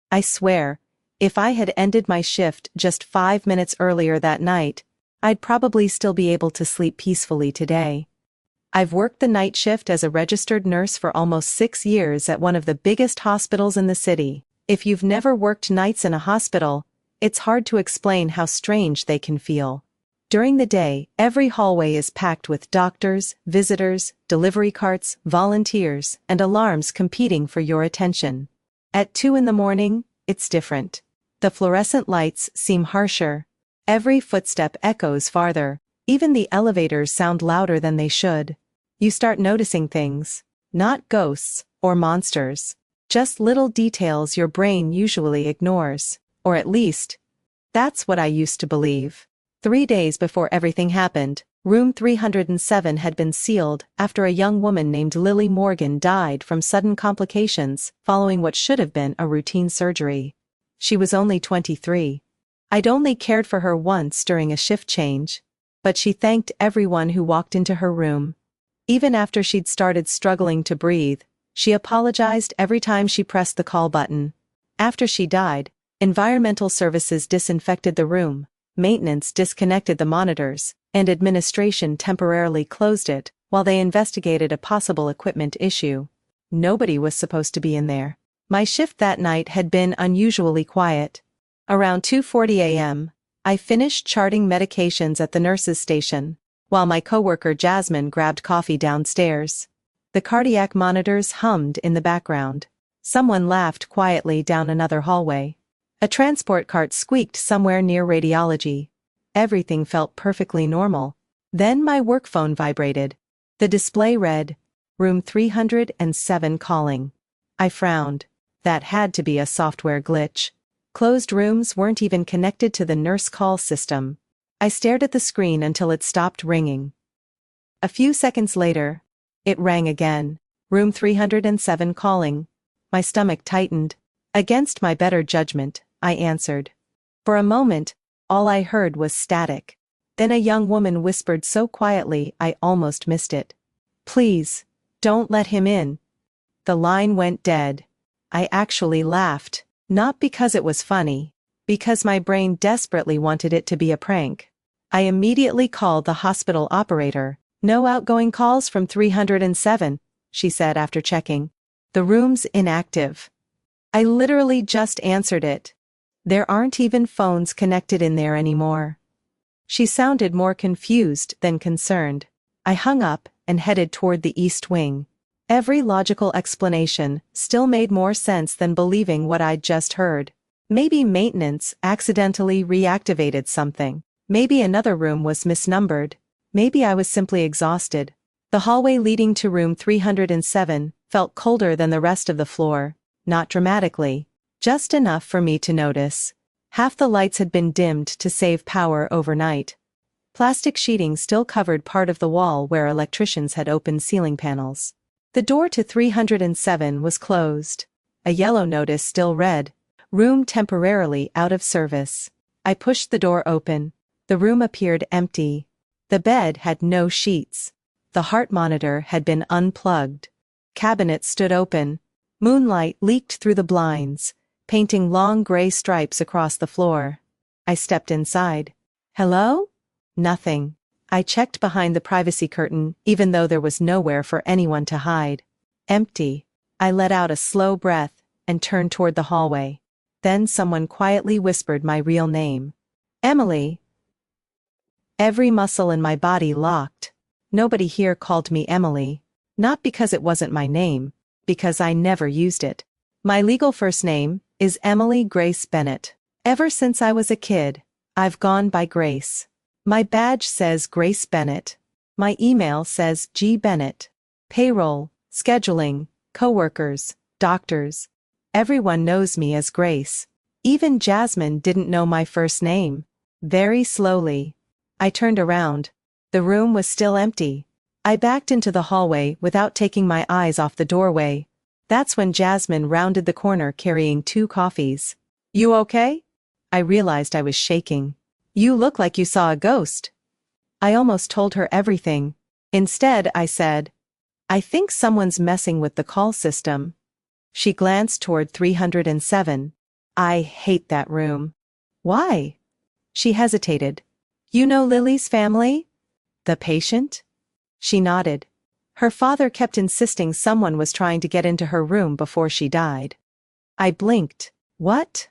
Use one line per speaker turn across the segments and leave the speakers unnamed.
I swear, if I had ended my shift just 5 minutes earlier that night, I'd probably still be able to sleep peacefully today. I've worked the night shift as a registered nurse for almost 6 years at one of the biggest hospitals in the city. If you've never worked nights in a hospital, it's hard to explain how strange they can feel. During the day, every hallway is packed with doctors, visitors, delivery carts, volunteers, and alarms competing for your attention. At 2 in the morning, it's different. The fluorescent lights seem harsher. Every footstep echoes farther. Even the elevators sound louder than they should. You start noticing things. Not ghosts or monsters. Just little details your brain usually ignores. Or at least, that's what I used to believe. 3 days before everything happened, room 307 had been sealed after a young woman named Lily Morgan died from sudden complications following what should have been a routine surgery. She was only 23. I'd only cared for her once during a shift change, but she thanked everyone who walked into her room. Even after she'd started struggling to breathe, she apologized every time she pressed the call button. After she died, environmental services disinfected the room. Maintenance disconnected the monitors, and administration temporarily closed it while they investigated a possible equipment issue. Nobody was supposed to be in there. My shift that night had been unusually quiet. Around 2:40 a.m., I finished charting medications at the nurse's station, while my coworker Jasmine grabbed coffee downstairs. The cardiac monitors hummed in the background. Someone laughed quietly down another hallway. A transport cart squeaked somewhere near radiology. Everything felt perfectly normal. Then my work phone vibrated. The display read, "Room 307 calling." I frowned. That had to be a software glitch. Closed rooms weren't even connected to the nurse call system. I stared at the screen until it stopped ringing. A few seconds later, it rang again. "Room 307 calling." My stomach tightened. Against my better judgment, I answered. For a moment, all I heard was static. Then a young woman whispered so quietly I almost missed it. "Please, don't let him in." The line went dead. I actually laughed, not because it was funny, because my brain desperately wanted it to be a prank. I immediately called the hospital operator. "No outgoing calls from 307, she said after checking. "The room's inactive." I literally just answered it. There aren't even phones connected in there anymore. She sounded more confused than concerned. I hung up and headed toward the east wing. Every logical explanation still made more sense than believing what I'd just heard. Maybe maintenance accidentally reactivated something. Maybe another room was misnumbered. Maybe I was simply exhausted. The hallway leading to room 307 felt colder than the rest of the floor. Not dramatically. Just enough for me to notice. Half the lights had been dimmed to save power overnight. Plastic sheeting still covered part of the wall where electricians had opened ceiling panels. The door to 307 was closed. A yellow notice still read, "Room temporarily out of service." I pushed the door open. The room appeared empty. The bed had no sheets. The heart monitor had been unplugged. Cabinets stood open. Moonlight leaked through the blinds, painting long gray stripes across the floor. I stepped inside. "Hello?" Nothing. I checked behind the privacy curtain, even though there was nowhere for anyone to hide. Empty. I let out a slow breath and turned toward the hallway. Then someone quietly whispered my real name. "Emily." Every muscle in my body locked. Nobody here called me Emily. Not because it wasn't my name, because I never used it. My legal first name is Emily Grace Bennett. Ever since I was a kid, I've gone by Grace. My badge says Grace Bennett. My email says G. Bennett. Payroll, scheduling, coworkers, doctors. Everyone knows me as Grace. Even Jasmine didn't know my first name. Very slowly, I turned around. The room was still empty. I backed into the hallway without taking my eyes off the doorway. That's when Jasmine rounded the corner carrying 2 coffees. "You okay?" I realized I was shaking. "You look like you saw a ghost." I almost told her everything. Instead, I said, "I think someone's messing with the call system." She glanced toward 307. I hate that room. Why? She hesitated. You know Lily's family? The patient? She nodded. Her father kept insisting someone was trying to get into her room before she died. I blinked. What?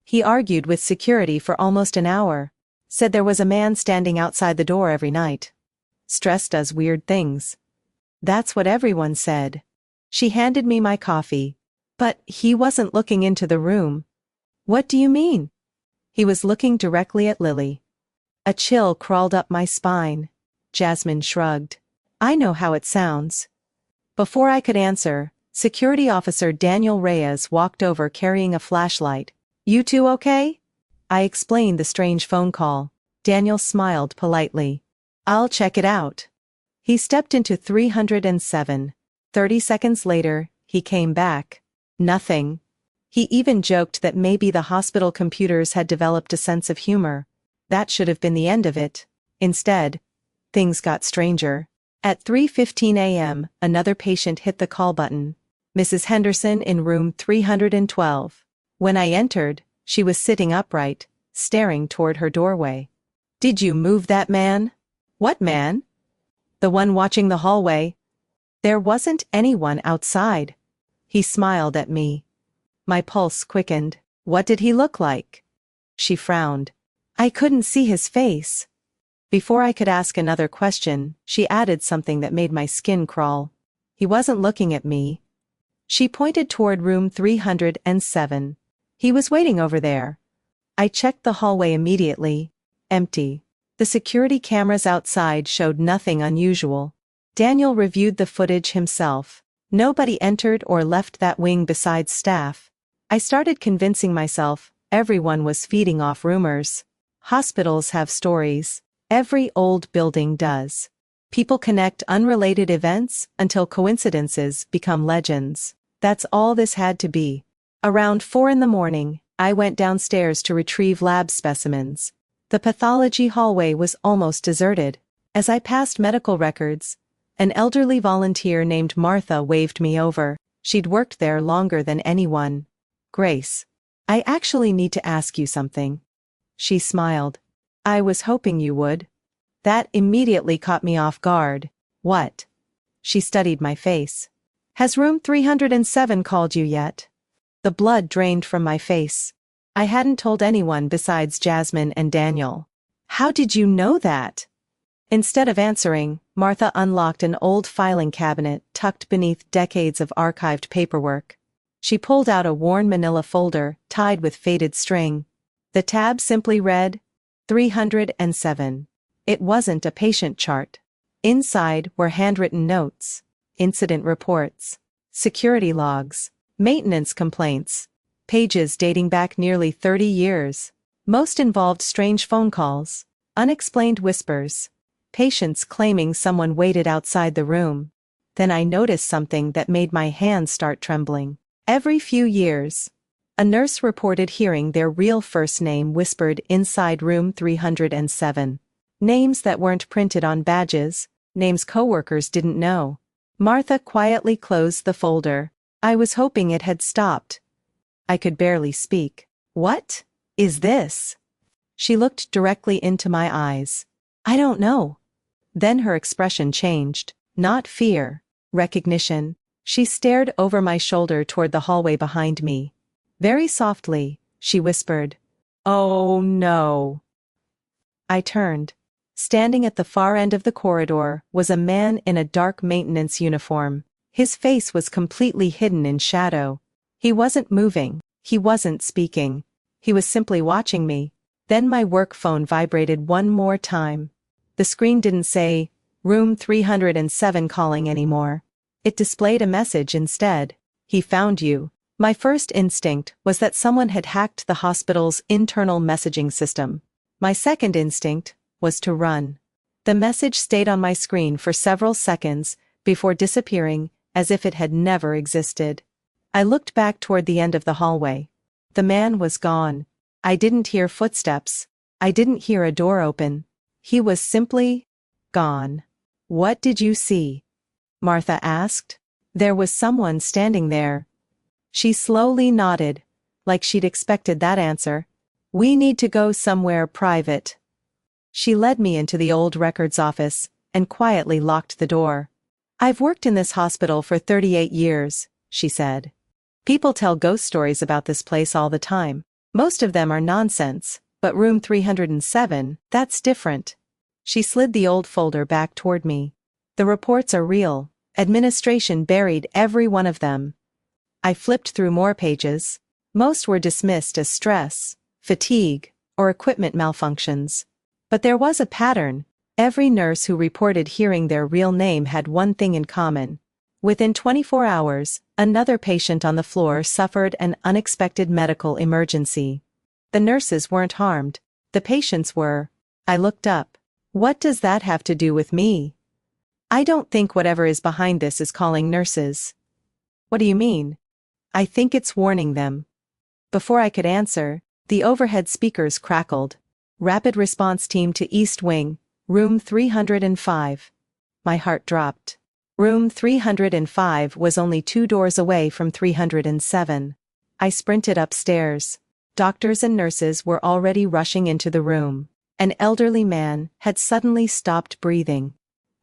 He argued with security for almost an hour. Said there was a man standing outside the door every night. Stress does weird things. That's what everyone said. She handed me my coffee. But he wasn't looking into the room. What do you mean? He was looking directly at Lily. A chill crawled up my spine. Jasmine shrugged. I know how it sounds. Before I could answer, Security Officer Daniel Reyes walked over carrying a flashlight. You two okay? I explained the strange phone call. Daniel smiled politely. I'll check it out. He stepped into 307. 30 seconds later, he came back. Nothing. He even joked that maybe the hospital computers had developed a sense of humor. That should have been the end of it. Instead, things got stranger. At 3:15 a.m., another patient hit the call button. Mrs. Henderson in room 312. When I entered, she was sitting upright, staring toward her doorway. Did you move that man? What man? The one watching the hallway. There wasn't anyone outside. He smiled at me. My pulse quickened. What did he look like? She frowned. I couldn't see his face. Before I could ask another question, she added something that made my skin crawl. He wasn't looking at me. She pointed toward room 307. He was waiting over there. I checked the hallway immediately. Empty. The security cameras outside showed nothing unusual. Daniel reviewed the footage himself. Nobody entered or left that wing besides staff. I started convincing myself everyone was feeding off rumors. Hospitals have stories. Every old building does. People connect unrelated events until coincidences become legends. That's all this had to be. Around 4 in the morning, I went downstairs to retrieve lab specimens. The pathology hallway was almost deserted. As I passed medical records, an elderly volunteer named Martha waved me over. She'd worked there longer than anyone. Grace, I actually need to ask you something. She smiled. I was hoping you would. That immediately caught me off guard. What? She studied my face. Has room 307 called you yet? The blood drained from my face. I hadn't told anyone besides Jasmine and Daniel. How did you know that? Instead of answering, Martha unlocked an old filing cabinet tucked beneath decades of archived paperwork. She pulled out a worn manila folder tied with faded string. The tab simply read, 307. It wasn't a patient chart. Inside were handwritten notes, incident reports, security logs, maintenance complaints, pages dating back nearly 30 years. Most involved strange phone calls, unexplained whispers, patients claiming someone waited outside the room. Then I noticed something that made my hands start trembling. Every few years, a nurse reported hearing their real first name whispered inside room 307. Names that weren't printed on badges, names coworkers didn't know. Martha quietly closed the folder. I was hoping it had stopped. I could barely speak. What is this? She looked directly into my eyes. I don't know. Then her expression changed. Not fear. Recognition. She stared over my shoulder toward the hallway behind me. Very softly, she whispered, "Oh no." I turned. Standing at the far end of the corridor was a man in a dark maintenance uniform. His face was completely hidden in shadow. He wasn't moving. He wasn't speaking. He was simply watching me. Then my work phone vibrated one more time. The screen didn't say, "Room 307 calling" anymore. It displayed a message instead. "He found you." My first instinct was that someone had hacked the hospital's internal messaging system. My second instinct was to run. The message stayed on my screen for several seconds before disappearing as if it had never existed. I looked back toward the end of the hallway. The man was gone. I didn't hear footsteps. I didn't hear a door open. He was simply gone. "What did you see?" Martha asked. There was someone standing there. She slowly nodded, like she'd expected that answer. "We need to go somewhere private." She led me into the old records office and quietly locked the door. "I've worked in this hospital for 38 years, she said. "People tell ghost stories about this place all the time. Most of them are nonsense, but room 307, that's different." She slid the old folder back toward me. "The reports are real. Administration buried every one of them." I flipped through more pages. Most were dismissed as stress, fatigue, or equipment malfunctions. But there was a pattern. Every nurse who reported hearing their real name had one thing in common. Within 24 hours, another patient on the floor suffered an unexpected medical emergency. The nurses weren't harmed. The patients were. I looked up. What does that have to do with me? "I don't think whatever is behind this is calling nurses." "What do you mean?" "I think it's warning them." Before I could answer, the overhead speakers crackled. "Rapid response team to East Wing, room 305. My heart dropped. Room 305 was only 2 doors away from 307. I sprinted upstairs. Doctors and nurses were already rushing into the room. An elderly man had suddenly stopped breathing.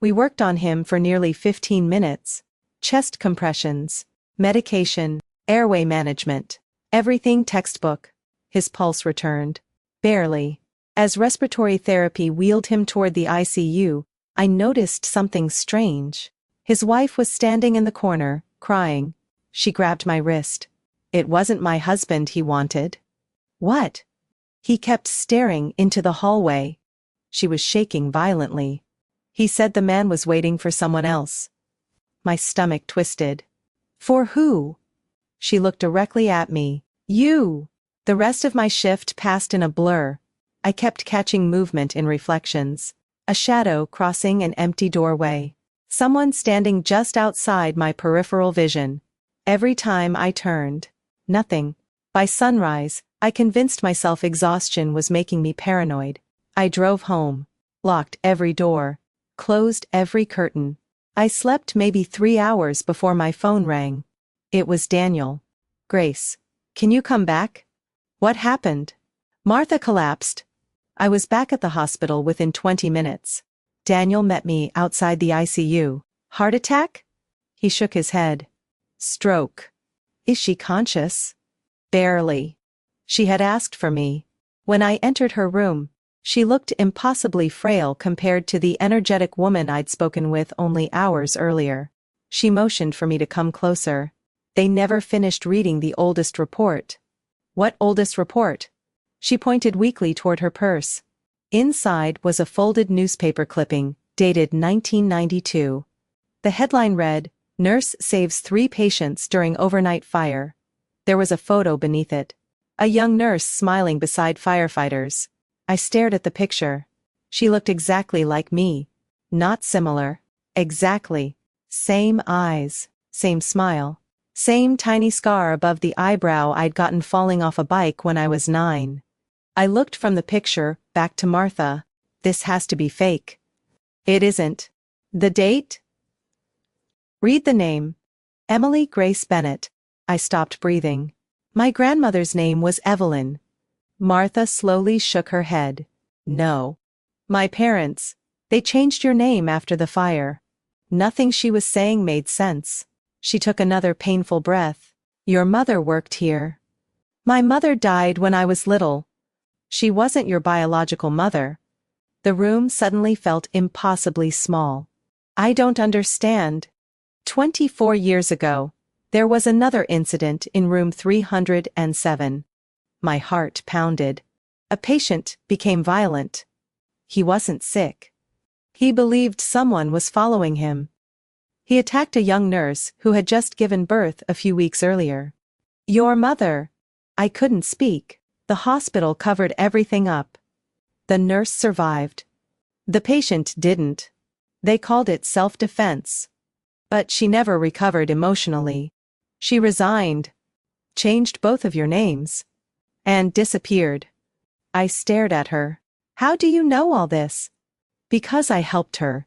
We worked on him for nearly 15 minutes. Chest compressions, medication, airway management. Everything textbook. His pulse returned. Barely. As respiratory therapy wheeled him toward the ICU, I noticed something strange. His wife was standing in the corner, crying. She grabbed my wrist. It wasn't my husband he wanted. What? He kept staring into the hallway. She was shaking violently. He said the man was waiting for someone else. My stomach twisted. For who? She looked directly at me. You! The rest of my shift passed in a blur. I kept catching movement in reflections. A shadow crossing an empty doorway. Someone standing just outside my peripheral vision. Every time I turned. Nothing. By sunrise, I convinced myself exhaustion was making me paranoid. I drove home. Locked every door. Closed every curtain. I slept maybe 3 hours before my phone rang. It was Daniel. "Grace, can you come back?" "What happened?" "Martha collapsed." I was back at the hospital within 20 minutes. Daniel met me outside the ICU. "Heart attack?" He shook his head. "Stroke." "Is she conscious?" "Barely." She had asked for me. When I entered her room, she looked impossibly frail compared to the energetic woman I'd spoken with only hours earlier. She motioned for me to come closer. They never finished reading the oldest report. "What oldest report?" She pointed weakly toward her purse. Inside was a folded newspaper clipping, dated 1992. The headline read, "Nurse saves 3 patients during overnight fire." There was a photo beneath it. A young nurse smiling beside firefighters. I stared at the picture. She looked exactly like me. Not similar. Exactly. Same eyes. Same smile. Same tiny scar above the eyebrow I'd gotten falling off a bike when I was 9. I looked from the picture back to Martha. This has to be fake. It isn't. The date? Read the name. Emily Grace Bennett. I stopped breathing. My grandmother's name was Evelyn. Martha slowly shook her head. No. My parents. They changed your name after the fire. Nothing she was saying made sense. She took another painful breath. Your mother worked here. My mother died when I was little. She wasn't your biological mother. The room suddenly felt impossibly small. I don't understand. 24 years ago, there was another incident in room 307. My heart pounded. A patient became violent. He wasn't sick. He believed someone was following him. He attacked a young nurse who had just given birth a few weeks earlier. Your mother. I couldn't speak. The hospital covered everything up. The nurse survived. The patient didn't. They called it self-defense. But she never recovered emotionally. She resigned. Changed both of your names. And disappeared. I stared at her. How do you know all this? Because I helped her.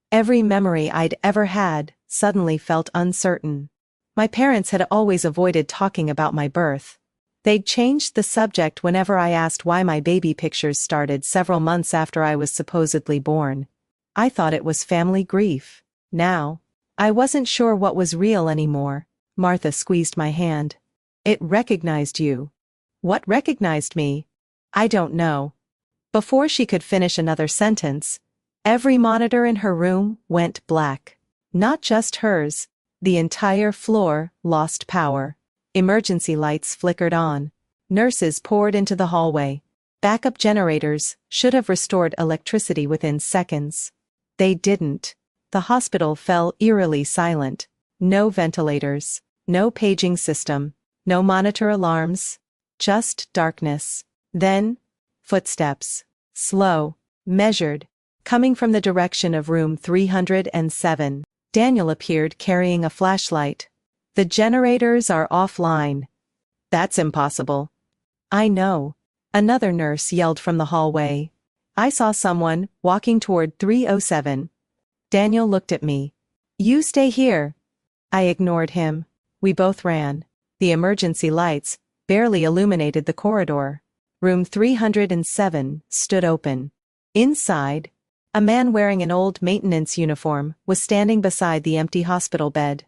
Every memory I'd ever had suddenly felt uncertain. My parents had always avoided talking about my birth. They'd changed the subject whenever I asked why my baby pictures started several months after I was supposedly born. I thought it was family grief. Now, I wasn't sure what was real anymore. Martha squeezed my hand. It recognized you. What recognized me? I don't know. Before she could finish another sentence, every monitor in her room went black. Not just hers. The entire floor lost power. Emergency lights flickered on. Nurses poured into the hallway. Backup generators should have restored electricity within seconds. They didn't. The hospital fell eerily silent. No ventilators. No paging system. No monitor alarms. Just darkness. Then, footsteps. Slow. Measured. Coming from the direction of room 307. Daniel appeared carrying a flashlight. The generators are offline. That's impossible. I know. Another nurse yelled from the hallway. I saw someone walking toward 307. Daniel looked at me. You stay here. I ignored him. We both ran. The emergency lights barely illuminated the corridor. Room 307 stood open. Inside, a man wearing an old maintenance uniform was standing beside the empty hospital bed.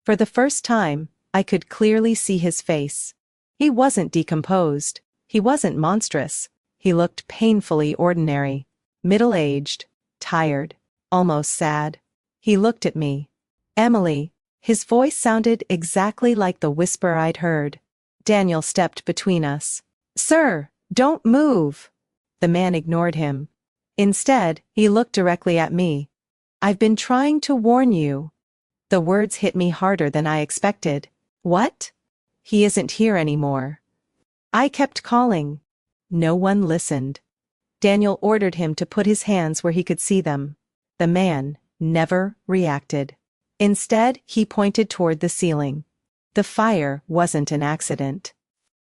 For the first time, I could clearly see his face. He wasn't decomposed. He wasn't monstrous. He looked painfully ordinary. Middle-aged, tired, almost sad. He looked at me. Emily. His voice sounded exactly like the whisper I'd heard. Daniel stepped between us. Sir, don't move. The man ignored him. Instead, he looked directly at me. I've been trying to warn you. The words hit me harder than I expected. What? He isn't here anymore. I kept calling. No one listened. Daniel ordered him to put his hands where he could see them. The man never reacted. Instead, he pointed toward the ceiling. The fire wasn't an accident.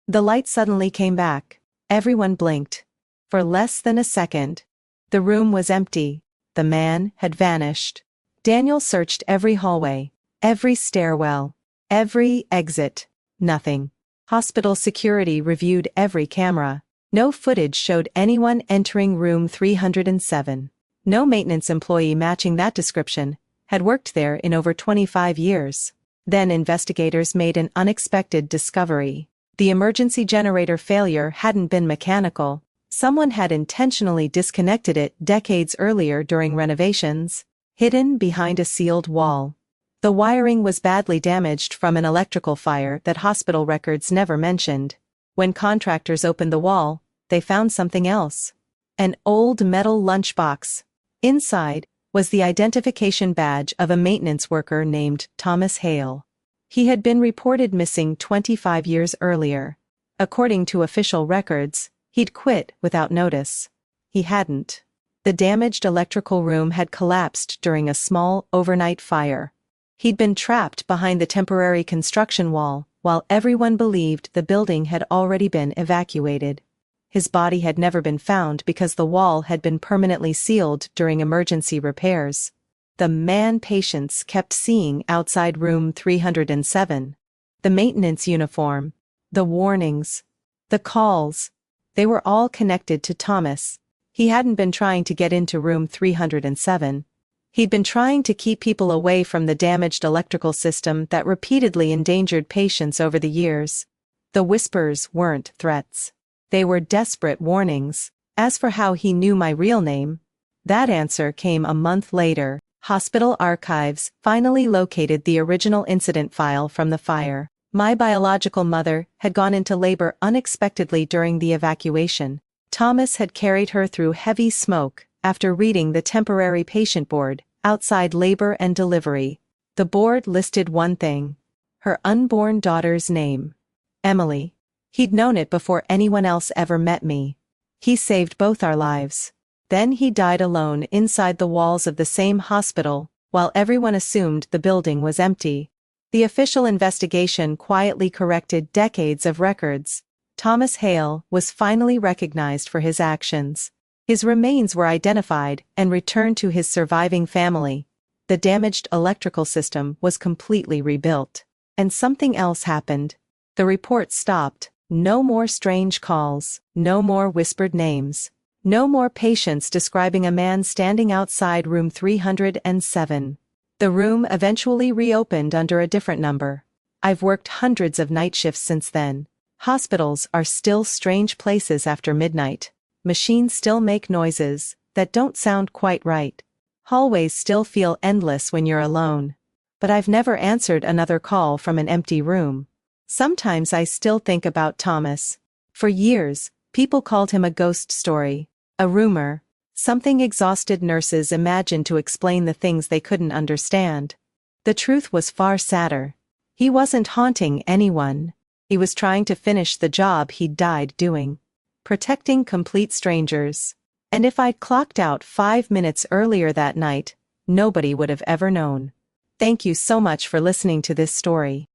The light suddenly came back. Everyone blinked. For less than a second, the room was empty. The man had vanished. Daniel searched every hallway, every stairwell, every exit. Nothing. Hospital security reviewed every camera. No footage showed anyone entering room 307. No maintenance employee matching that description had worked there in over 25 years. Then investigators made an unexpected discovery. The emergency generator failure hadn't been mechanical. Someone had intentionally disconnected it decades earlier during renovations, hidden behind a sealed wall. The wiring was badly damaged from an electrical fire that hospital records never mentioned. When contractors opened the wall, they found something else. An old metal lunchbox. Inside was the identification badge of a maintenance worker named Thomas Hale. He had been reported missing 25 years earlier. According to official records, he'd quit without notice. He hadn't. The damaged electrical room had collapsed during a small overnight fire. He'd been trapped behind the temporary construction wall, while everyone believed the building had already been evacuated. His body had never been found because the wall had been permanently sealed during emergency repairs. The man patients kept seeing outside room 307. The maintenance uniform, the warnings, the calls, they were all connected to Thomas. He hadn't been trying to get into room 307. He'd been trying to keep people away from the damaged electrical system that repeatedly endangered patients over the years. The whispers weren't threats. They were desperate warnings. As for how he knew my real name, that answer came a month later. Hospital archives finally located the original incident file from the fire. My biological mother had gone into labor unexpectedly during the evacuation. Thomas had carried her through heavy smoke after reading the temporary patient board outside labor and delivery. The board listed one thing: her unborn daughter's name. Emily. He'd known it before anyone else ever met me. He saved both our lives. Then he died alone inside the walls of the same hospital, while everyone assumed the building was empty. The official investigation quietly corrected decades of records. Thomas Hale was finally recognized for his actions. His remains were identified and returned to his surviving family. The damaged electrical system was completely rebuilt. And something else happened. The report stopped. No more strange calls, no more whispered names. No more patients describing a man standing outside room 307. The room eventually reopened under a different number. I've worked hundreds of night shifts since then. Hospitals are still strange places after midnight. Machines still make noises that don't sound quite right. Hallways still feel endless when you're alone. But I've never answered another call from an empty room. Sometimes I still think about Thomas. For years, people called him a ghost story, a rumor, something exhausted nurses imagined to explain the things they couldn't understand. The truth was far sadder. He wasn't haunting anyone. He was trying to finish the job he'd died doing. Protecting complete strangers. And if I'd clocked out 5 minutes earlier that night, nobody would have ever known. Thank you so much for listening to this story.